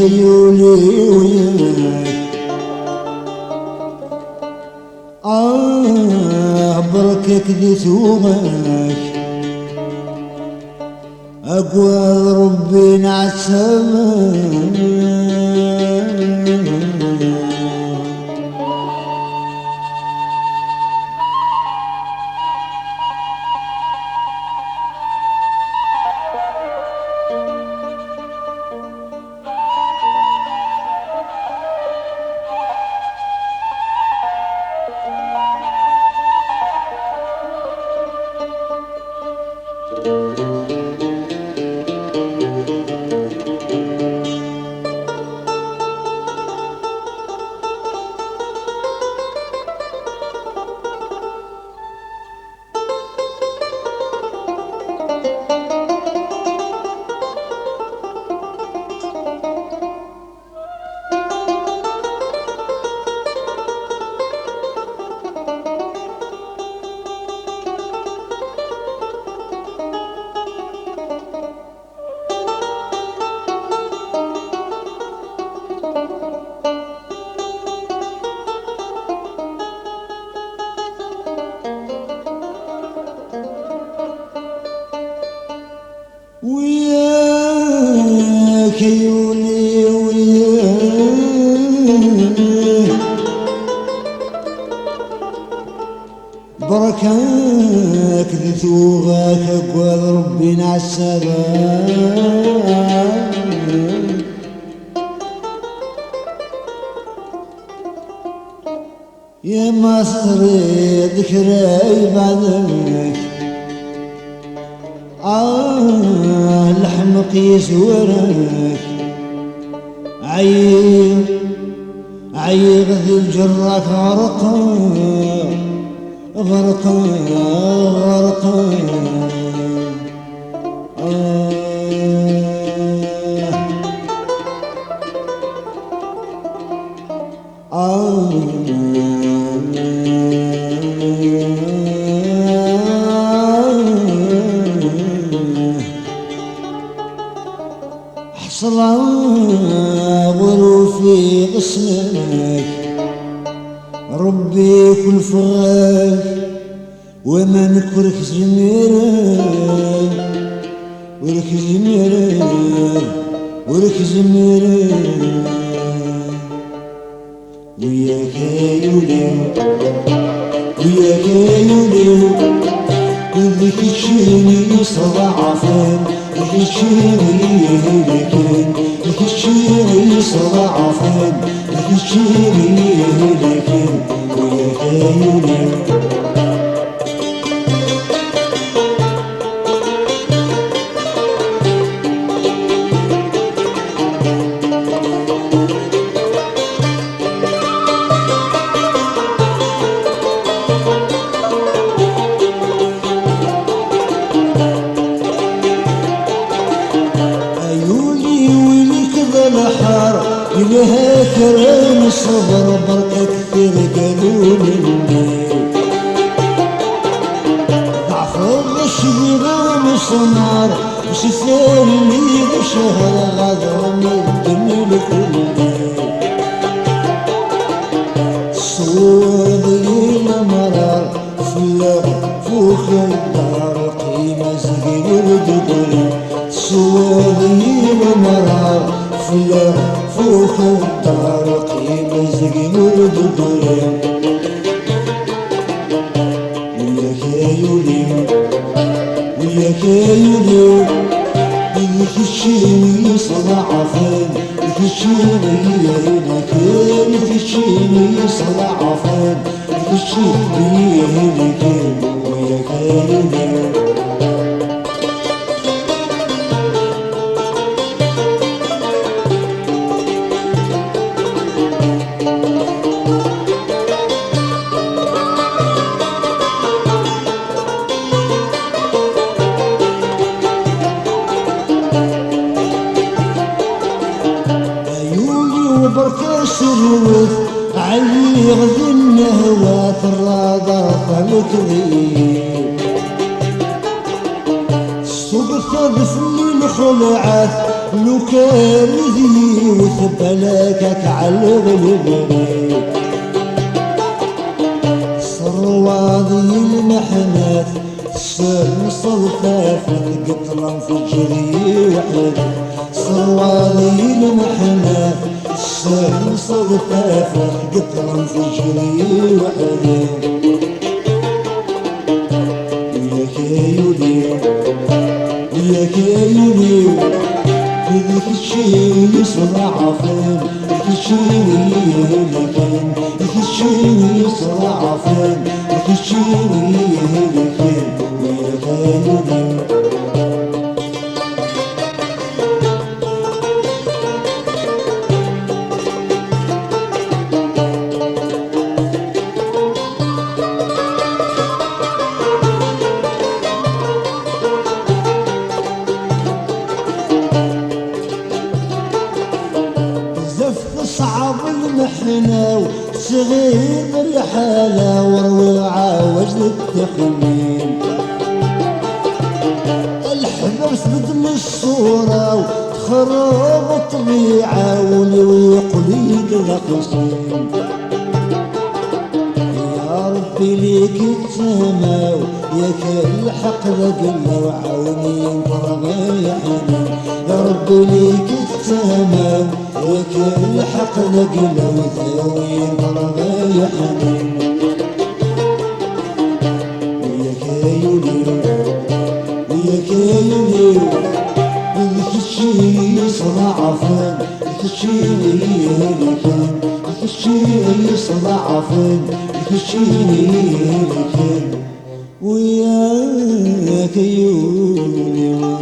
يولي وياك بركك ذي ثوبك أقوى ربي نعسبك وياك يولي وياك بركاك ذي ثوبك أقوى ربي نعسبك يا مصر ذكري بعدك لحم قيس ورك عيغ ذي الجرك غرق صلاة في قسمك ربي كل فغاك وما نكرك زميرك ولك زميرك وياك يولي كل كتشيني صضعفين الكتشيني صضعفين الكتشيني لكن وياك يولي الحار إلها كرام الصبر بركة كثير قالوا مني ضعف الرشد غام الصنار وش ثاني بشهر غدر مدن لكلي الصور ذي المرار فوق الدار قيمة زين الدبر الصور ذي المرار فوق الدار قيمة زين الدبر وياك يولي الكتشيني صضعفين الكتشيني صضعفين الكتشيني لكن وياك يولي بركة سروث علي غذي النهوى في الرادة فالكذيب الصوب الثالث الليل الخلعات لو كان ذي وثبلكك على الغلبني صرواضي المحنات سن صلفاف قطرا فجري وحد صرواضي المحنات سن صلفاف قطرا فجري وحد وياك يولي وياك يولي ذيك الشي يصنع فين ذيك الشي لكن ذيك الشي يصنع فين ذيك الشي لكن وياك يولي صعب المحنة وصغير الحالة وروي عاوج للتخمين الحبس بدم الصورة وتخرب الطبيعة والويقليد القصيم يا ربي ليك السما وياك الحق ذقنا وعاوني انت يا حنين يا ربي ليك السما وياك الحق ذقنا وثاوي انت يا حنين وياك يولي وياك يولي ذيك الشي صنع فين ذيك الشي لكن ذيك الشي صنع فين ذيك الشي لكن وياك يولي